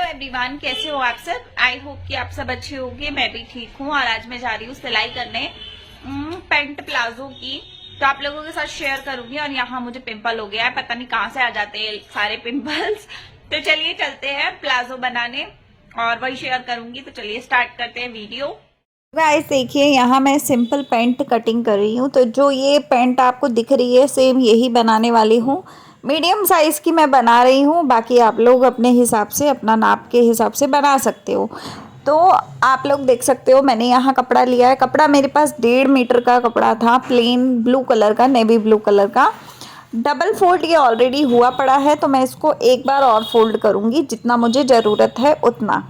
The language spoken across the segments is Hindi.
एवरीवन, कैसे हो आप सब। आई होप कि आप सब अच्छे होंगे। मैं भी ठीक हूँ और आज मैं जा रही हूँ सिलाई करने पैंट प्लाजो की। तो आप लोगों के साथ शेयर करूंगी। और यहाँ मुझे पिंपल हो गया है, पता नहीं कहाँ से आ जाते हैं सारे पिंपल्स। तो चलिए चलते हैं प्लाजो बनाने और वही शेयर करूंगी। तो चलिए स्टार्ट करते हैं वीडियो। गाइस देखिए, यहाँ मैं सिंपल पैंट कटिंग कर रही हूँ। तो जो ये पैंट आपको दिख रही है सेम यही बनाने वाली हूँ। मीडियम साइज़ की मैं बना रही हूँ, बाकी आप लोग अपने हिसाब से अपना नाप के हिसाब से बना सकते हो। तो आप लोग देख सकते हो मैंने यहाँ कपड़ा लिया है। कपड़ा मेरे पास 1.5 मीटर का कपड़ा था, प्लेन ब्लू कलर का, नेवी ब्लू कलर का। डबल फोल्ड ये ऑलरेडी हुआ पड़ा है, तो मैं इसको एक बार और फोल्ड करूँगी, जितना मुझे ज़रूरत है उतना।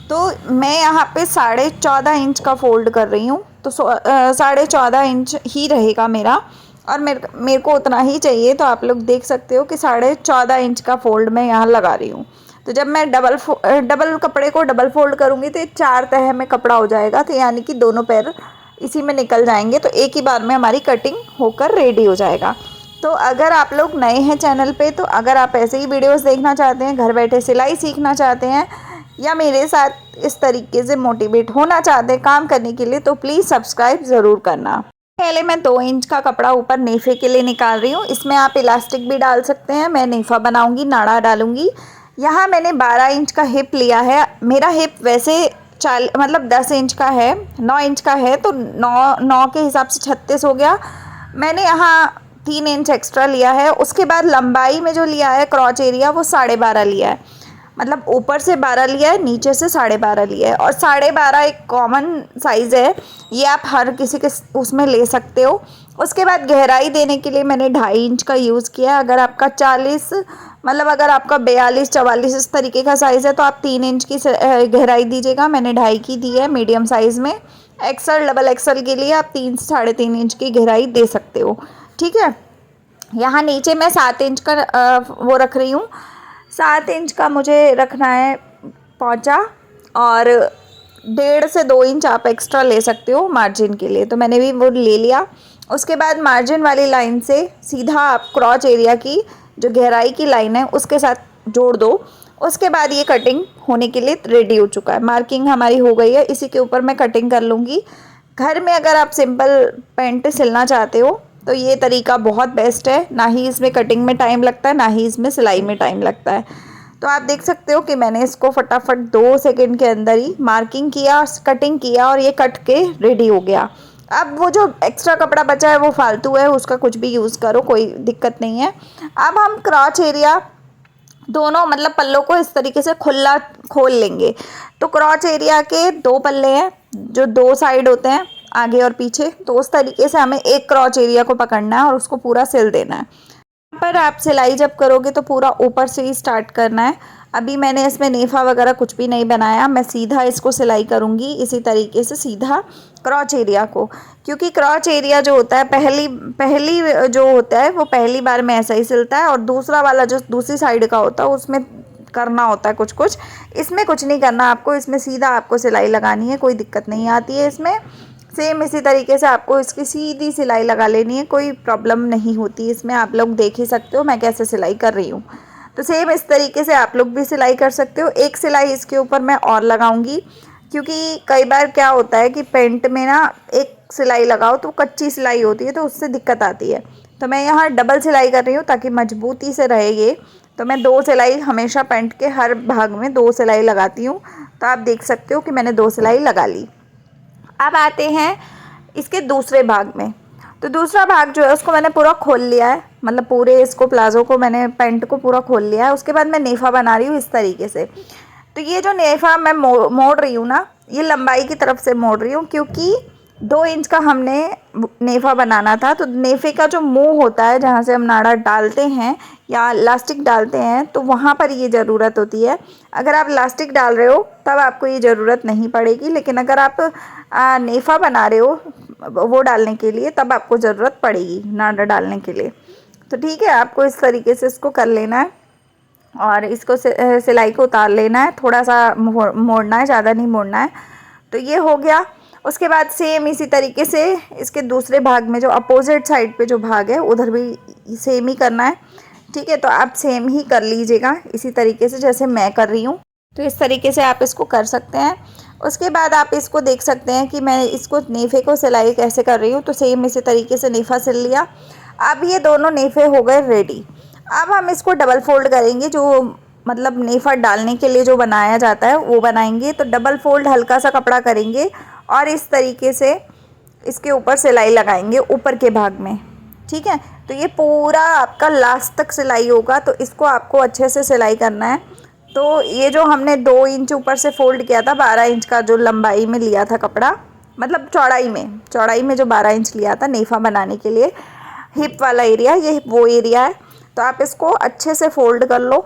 तो मैं यहाँ पे 14.5 इंच का फ़ोल्ड कर रही हूँ। तो 14.5 इंच ही रहेगा मेरा, और मेरे को उतना ही चाहिए। तो आप लोग देख सकते हो कि 14.5 इंच का फ़ोल्ड मैं यहाँ लगा रही हूँ। तो जब मैं डबल कपड़े को डबल फोल्ड करूँगी तो 4 तह में कपड़ा हो जाएगा। तो यानी कि दोनों पैर इसी में निकल जाएंगे, तो एक ही बार में हमारी कटिंग होकर रेडी हो जाएगा। तो अगर आप लोग नए हैं चैनल पे, तो अगर आप ऐसे ही वीडियोस देखना चाहते हैं, घर बैठे सिलाई सीखना चाहते हैं, या मेरे साथ इस तरीके से मोटिवेट होना चाहते हैं काम करने के लिए, तो प्लीज़ सब्सक्राइब ज़रूर करना। पहले मैं 2 इंच का कपड़ा ऊपर नेफे के लिए निकाल रही हूँ। इसमें आप इलास्टिक भी डाल सकते हैं। मैं नेफा बनाऊंगी, नाड़ा डालूंगी। यहाँ मैंने 12 इंच का हिप लिया है। मेरा हिप वैसे 10 इंच का है, 9 इंच का है, तो 9 के हिसाब से 36 हो गया। मैंने यहाँ 3 इंच एक्स्ट्रा लिया है। उसके बाद लंबाई में जो लिया है क्रॉच एरिया, वो 12.5 लिया है। मतलब ऊपर से 12 लिया है, नीचे से 12.5 लिया है। और 12.5 एक कॉमन साइज़ है, ये आप हर किसी के उसमें ले सकते हो। उसके बाद गहराई देने के लिए मैंने 2.5 इंच का यूज़ किया है। अगर आपका 40 मतलब अगर आपका 42-44 इस तरीके का साइज़ है, तो आप 3 इंच की गहराई दीजिएगा। मैंने 2.5 की दी है मीडियम साइज़ में। एक्सल डबल एक्सल के लिए आप 3 से 3.5 इंच की गहराई दे सकते हो। ठीक है। यहाँ नीचे मैं 7 इंच का वो रख रही हूँ। 7 इंच का मुझे रखना है पौंचा, और 1.5 से 2 इंच आप एक्स्ट्रा ले सकते हो मार्जिन के लिए। तो मैंने भी वो ले लिया। उसके बाद मार्जिन वाली लाइन से सीधा आप क्रॉच एरिया की जो गहराई की लाइन है उसके साथ जोड़ दो। उसके बाद ये कटिंग होने के लिए रेडी हो चुका है। मार्किंग हमारी हो गई है, इसी के ऊपर मैं कटिंग कर लूँगी। घर में अगर आप सिंपल पैंट सिलना चाहते हो तो ये तरीका बहुत बेस्ट है। ना ही इसमें कटिंग में टाइम लगता है, ना ही इसमें सिलाई में टाइम लगता है। तो आप देख सकते हो कि मैंने इसको फटाफट 2 सेकंड के अंदर ही मार्किंग किया, कटिंग किया, और ये कट के रेडी हो गया। अब वो जो एक्स्ट्रा कपड़ा बचा है वो फालतू है, उसका कुछ भी यूज़ करो, कोई दिक्कत नहीं है। अब हम क्रॉच एरिया दोनों मतलब पल्लों को इस तरीके से खुला खोल लेंगे। तो क्रॉच एरिया के 2 पल्ले हैं जो 2 साइड होते हैं, आगे और पीछे। तो उस तरीके से हमें एक क्रॉच एरिया को पकड़ना है और उसको पूरा सिल देना है। यहाँ पर आप सिलाई जब करोगे तो पूरा ऊपर से ही स्टार्ट करना है। अभी मैंने इसमें नेफा वगैरह कुछ भी नहीं बनाया, मैं सीधा इसको सिलाई करूँगी इसी तरीके से सीधा क्रॉच एरिया को। क्योंकि क्रॉच एरिया जो होता है पहली जो होता है वो पहली बार में ऐसा ही सिलता है, और दूसरा वाला जो दूसरी साइड का होता है उसमें करना होता है कुछ कुछ। इसमें कुछ नहीं करना आपको, इसमें सीधा आपको सिलाई लगानी है, कोई दिक्कत नहीं आती है इसमें। सेम इसी तरीके से आपको इसकी सीधी सिलाई लगा लेनी है, कोई प्रॉब्लम नहीं होती इसमें। आप लोग देख ही सकते हो मैं कैसे सिलाई कर रही हूँ। तो सेम इस तरीके से आप लोग भी सिलाई कर सकते हो। एक सिलाई इसके ऊपर मैं और लगाऊंगी, क्योंकि कई बार क्या होता है कि पेंट में ना एक सिलाई लगाओ तो कच्ची सिलाई होती है, तो उससे दिक्कत आती है। तो मैं यहाँ डबल सिलाई कर रही हूँ ताकि मजबूती से रहे ये। तो मैं 2 सिलाई हमेशा पेंट के हर भाग में 2 सिलाई लगाती हूँ। तो आप देख सकते हो कि मैंने 2 सिलाई लगा ली। अब आते हैं इसके दूसरे भाग में। तो दूसरा भाग जो है उसको मैंने पूरा खोल लिया है, मतलब पूरे इसको प्लाजो को मैंने पेंट को पूरा खोल लिया है। उसके बाद मैं नेफा बना रही हूँ इस तरीके से। तो ये जो नेफा मैं मोड़ रही हूँ ना, ये लंबाई की तरफ से मोड़ रही हूँ, क्योंकि 2 इंच का हमने नेफा बनाना था। तो नेफे का जो मुंह होता है जहाँ से हम नाड़ा डालते हैं या इलास्टिक डालते हैं, तो वहाँ पर ये ज़रूरत होती है। अगर आप इलास्टिक डाल रहे हो तब आपको ये ज़रूरत नहीं पड़ेगी, लेकिन अगर आप नेफा बना रहे हो वो डालने के लिए तब आपको ज़रूरत पड़ेगी नाड़ा डालने के लिए। तो ठीक है, आपको इस तरीके से इसको कर लेना है और इसको सिलाई को उतार लेना है। थोड़ा सा मोड़ना है, ज़्यादा नहीं मोड़ना है। तो ये हो गया। उसके बाद सेम इसी तरीके से इसके दूसरे भाग में जो अपोजिट साइड पे जो भाग है उधर भी सेम ही करना है। ठीक है, तो आप सेम ही कर लीजिएगा इसी तरीके से जैसे मैं कर रही हूँ। तो इस तरीके से आप इसको कर सकते हैं। उसके बाद आप इसको देख सकते हैं कि मैं इसको नेफे को सिलाई कैसे कर रही हूँ। तो सेम इसी तरीके से नेफा सिल लिया। अब ये दोनों नेफे हो गए रेडी। अब हम इसको डबल फोल्ड करेंगे, जो मतलब नेफा डालने के लिए जो बनाया जाता है वो बनाएंगे। तो डबल फोल्ड हल्का सा कपड़ा करेंगे और इस तरीके से इसके ऊपर सिलाई लगाएंगे ऊपर के भाग में, ठीक है। तो ये पूरा आपका लास्ट तक सिलाई होगा, तो इसको आपको अच्छे से सिलाई करना है। तो ये जो हमने 2 इंच ऊपर से फोल्ड किया था, 12 इंच का जो लंबाई में लिया था कपड़ा, मतलब चौड़ाई में जो 12 इंच लिया था नेफा बनाने के लिए, हिप वाला एरिया, ये वो एरिया है। तो आप इसको अच्छे से फोल्ड कर लो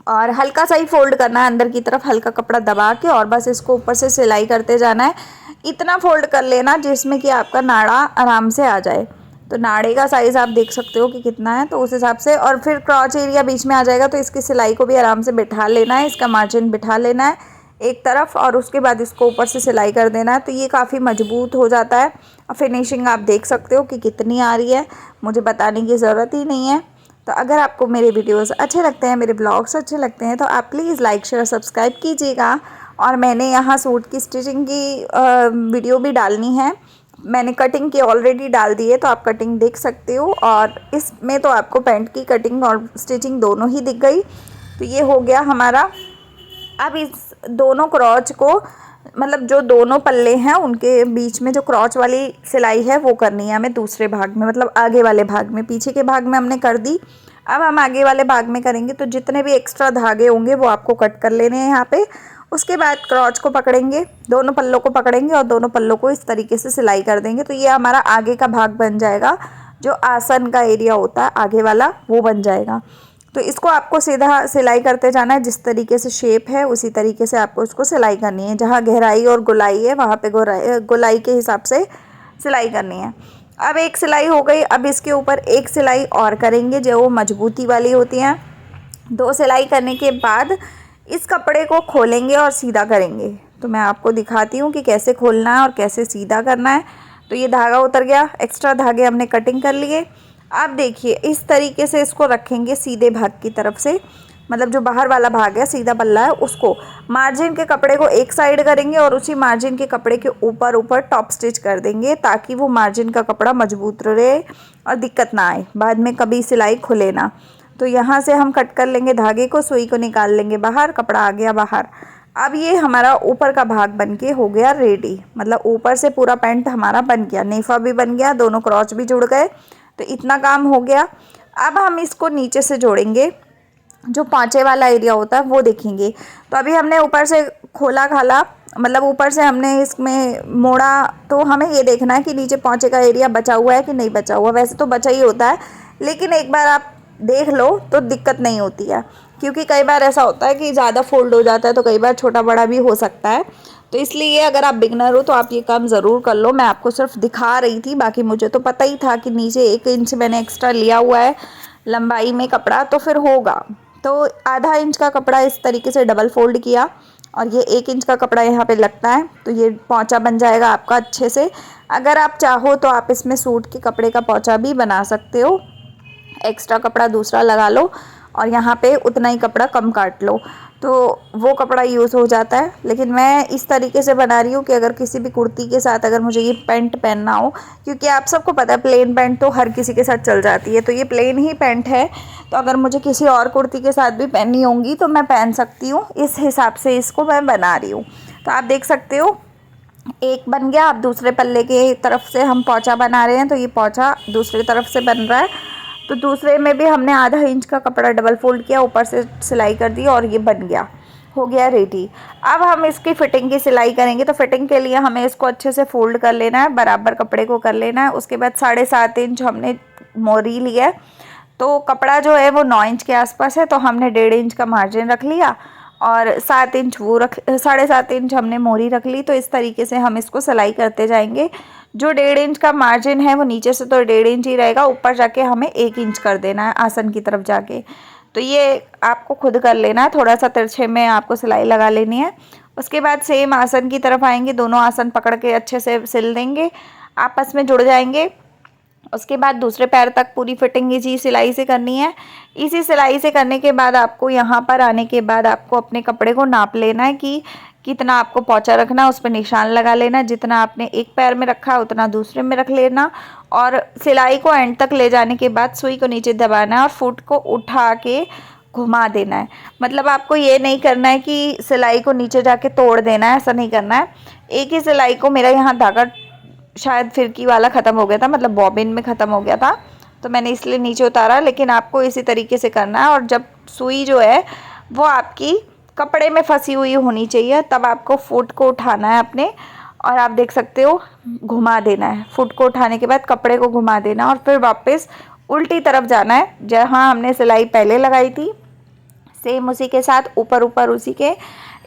और हल्का सा ही फोल्ड करना है अंदर की तरफ, हल्का कपड़ा दबा के, और बस इसको ऊपर से सिलाई करते जाना है। इतना फोल्ड कर लेना जिसमें कि आपका नाड़ा आराम से आ जाए। तो नाड़े का साइज़ आप देख सकते हो कि कितना है, तो उस हिसाब से। और फिर क्रॉच एरिया बीच में आ जाएगा, तो इसकी सिलाई को भी आराम से बिठा लेना है, इसका मार्जिन बिठा लेना है एक तरफ, और उसके बाद इसको ऊपर से सिलाई कर देना है। तो ये काफ़ी मजबूत हो जाता है। फिनिशिंग आप देख सकते हो कि कितनी आ रही है, मुझे बताने की ज़रूरत ही नहीं है। तो अगर आपको मेरे वीडियोस अच्छे लगते हैं, मेरे ब्लॉग्स अच्छे लगते हैं, तो आप प्लीज़ लाइक शेयर सब्सक्राइब कीजिएगा। और मैंने यहाँ सूट की स्टिचिंग की वीडियो भी डालनी है, मैंने कटिंग की ऑलरेडी डाल दी है, तो आप कटिंग देख सकते हो। और इसमें तो आपको पैंट की कटिंग और स्टिचिंग दोनों ही दिख गई। तो ये हो गया हमारा। अब इस दोनों क्रॉच को, मतलब जो दोनों पल्ले हैं उनके बीच में जो क्रॉच वाली सिलाई है वो करनी है हमें दूसरे भाग में, मतलब आगे वाले भाग में। पीछे के भाग में हमने कर दी, अब हम आगे वाले भाग में करेंगे। तो जितने भी एक्स्ट्रा धागे होंगे वो आपको कट कर लेने हैं यहाँ पे। उसके बाद क्रॉच को पकड़ेंगे, दोनों पल्लों को पकड़ेंगे और दोनों पल्लों को इस तरीके से सिलाई कर देंगे। तो ये हमारा आगे का भाग बन जाएगा, जो आसन का एरिया होता है आगे वाला वो बन जाएगा। तो इसको आपको सीधा सिलाई करते जाना है, जिस तरीके से शेप है उसी तरीके से आपको इसको सिलाई करनी है। जहाँ गहराई और गोलाई है वहाँ पे गोलाई के हिसाब से सिलाई करनी है। अब एक सिलाई हो गई, अब इसके ऊपर एक सिलाई और करेंगे जो वो मजबूती वाली होती हैं। 2 सिलाई करने के बाद इस कपड़े को खोलेंगे और सीधा करेंगे। तो मैं आपको दिखाती हूँ कि कैसे खोलना है और कैसे सीधा करना है। तो ये धागा उतर गया, एक्स्ट्रा धागे हमने कटिंग कर लिए। अब देखिए इस तरीके से इसको रखेंगे सीधे भाग की तरफ से, मतलब जो बाहर वाला भाग है सीधा पल्ला है उसको, मार्जिन के कपड़े को एक साइड करेंगे और उसी मार्जिन के कपड़े के ऊपर टॉप स्टिच कर देंगे, ताकि वो मार्जिन का कपड़ा मजबूत रहे और दिक्कत ना आए, बाद में कभी सिलाई खुले ना। तो यहाँ से हम कट कर लेंगे धागे को, सुई को निकाल लेंगे बाहर, कपड़ा आ गया बाहर। अब ये हमारा ऊपर का भाग बन के हो गया रेडी, मतलब ऊपर से पूरा पैंट हमारा बन गया, नेफा भी बन गया, दोनों क्रॉच भी जुड़ गए। तो इतना काम हो गया। अब हम इसको नीचे से जोड़ेंगे, जो पाँचे वाला एरिया होता है वो देखेंगे। तो अभी हमने ऊपर से खोला खाला, मतलब ऊपर से हमने इसमें मोड़ा, तो हमें ये देखना है कि नीचे पाँचे का एरिया बचा हुआ है कि नहीं बचा हुआ। वैसे तो बचा ही होता है, लेकिन एक बार आप देख लो तो दिक्कत नहीं होती है, क्योंकि कई बार ऐसा होता है कि ज़्यादा फोल्ड हो जाता है, तो कई बार छोटा बड़ा भी हो सकता है। तो इसलिए अगर आप बिगनर हो तो आप ये काम ज़रूर कर लो। मैं आपको सिर्फ दिखा रही थी, बाकी मुझे तो पता ही था कि नीचे 1 इंच मैंने एक्स्ट्रा लिया हुआ है लंबाई में कपड़ा, तो फिर होगा। तो आधा इंच का कपड़ा इस तरीके से डबल फोल्ड किया और ये 1 इंच का कपड़ा यहाँ पे लगता है, तो ये पोंचा बन जाएगा आपका अच्छे से। अगर आप चाहो तो आप इसमें सूट के कपड़े का पोंचा भी बना सकते हो, एक्स्ट्रा कपड़ा दूसरा लगा लो और यहाँ पे उतना ही कपड़ा कम काट लो, तो वो कपड़ा यूज़ हो जाता है। लेकिन मैं इस तरीके से बना रही हूँ कि अगर किसी भी कुर्ती के साथ अगर मुझे ये पैंट पहनना हो, क्योंकि आप सबको पता है प्लेन पैंट तो हर किसी के साथ चल जाती है, तो ये प्लेन ही पैंट है। तो अगर मुझे किसी और कुर्ती के साथ भी पहननी होंगी तो मैं पहन सकती हूँ, इस हिसाब से इसको मैं बना रही हूँ। तो आप देख सकते हो एक बन गया। अब दूसरे पल्ले के तरफ से हम पोंचा बना रहे हैं, तो ये पोंचा दूसरी तरफ से बन रहा है। तो दूसरे में भी हमने आधा इंच का कपड़ा डबल फोल्ड किया, ऊपर से सिलाई कर दी और ये बन गया, हो गया रेडी। अब हम इसकी फिटिंग की सिलाई करेंगे। तो फिटिंग के लिए हमें इसको अच्छे से फोल्ड कर लेना है, बराबर कपड़े को कर लेना है। उसके बाद 7.5 इंच हमने मोरी लिया है, तो कपड़ा जो है वो 9 इंच के आसपास है, तो हमने 1.5 इंच का मार्जिन रख लिया और 7 इंच वो 7.5 इंच हमने मोरी रख ली। तो इस तरीके से हम इसको सिलाई करते जाएंगे। जो 1.5 इंच का मार्जिन है वो नीचे से तो 1.5 इंच ही रहेगा, ऊपर जाके हमें 1 इंच कर देना है आसन की तरफ जाके। तो ये आपको खुद कर लेना है, थोड़ा सा तिरछे में आपको सिलाई लगा लेनी है। उसके बाद सेम आसन की तरफ आएंगे, दोनों आसन पकड़ के अच्छे से सिल देंगे, आपस में जुड़ जाएंगे। उसके बाद दूसरे पैर तक पूरी फिटिंग इसी सिलाई से करनी है। इसी सिलाई से करने के बाद आपको यहाँ पर आने के बाद आपको अपने कपड़े को नाप लेना है कि कितना आपको पोंचा रखना है, उस पर निशान लगा लेना। जितना आपने एक पैर में रखा है उतना दूसरे में रख लेना और सिलाई को एंड तक ले जाने के बाद सुई को नीचे दबाना है और फुट को उठा के घुमा देना है। मतलब आपको ये नहीं करना है कि सिलाई को नीचे जाके तोड़ देना है, ऐसा नहीं करना है। एक ही सिलाई को, मेरा यहाँ धागा शायद फिरकी वाला ख़त्म हो गया था, मतलब बॉबिन में ख़त्म हो गया था, तो मैंने इसलिए नीचे उतारा, लेकिन आपको इसी तरीके से करना है। और जब सुई जो है वो आपकी कपड़े में फंसी हुई होनी चाहिए, तब आपको फुट को उठाना है अपने, और आप देख सकते हो घुमा देना है। फुट को उठाने के बाद कपड़े को घुमा देना और फिर वापस उल्टी तरफ जाना है जहाँ हमने सिलाई पहले लगाई थी, सेम उसी के साथ ऊपर ऊपर उसी के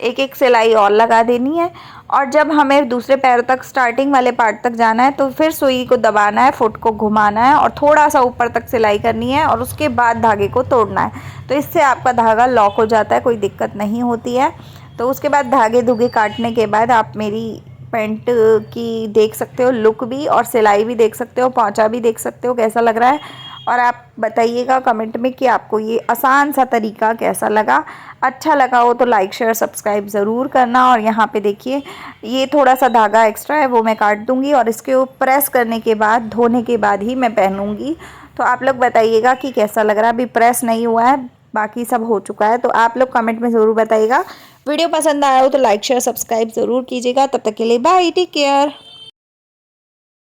एक एक सिलाई और लगा देनी है। और जब हमें दूसरे पैर तक, स्टार्टिंग वाले पार्ट तक जाना है, तो फिर सुई को दबाना है, फुट को घुमाना है और थोड़ा सा ऊपर तक सिलाई करनी है और उसके बाद धागे को तोड़ना है। तो इससे आपका धागा लॉक हो जाता है, कोई दिक्कत नहीं होती है। तो उसके बाद धागे धुगे काटने के बाद आप मेरी पैंट की देख सकते हो लुक भी, और सिलाई भी देख सकते हो, पोंचा भी देख सकते हो कैसा लग रहा है। और आप बताइएगा कमेंट में कि आपको ये आसान सा तरीका कैसा लगा। अच्छा लगा हो तो लाइक शेयर सब्सक्राइब ज़रूर करना। और यहाँ पे देखिए ये थोड़ा सा धागा एक्स्ट्रा है, वो मैं काट दूँगी और इसके ऊपर प्रेस करने के बाद, धोने के बाद ही मैं पहनूँगी। तो आप लोग बताइएगा कि कैसा लग रहा है। अभी प्रेस नहीं हुआ है, बाकी सब हो चुका है। तो आप लोग कमेंट में ज़रूर बताइएगा। वीडियो पसंद आया हो तो लाइक शेयर सब्सक्राइब ज़रूर कीजिएगा। तब तक के लिए बाय, टेक केयर।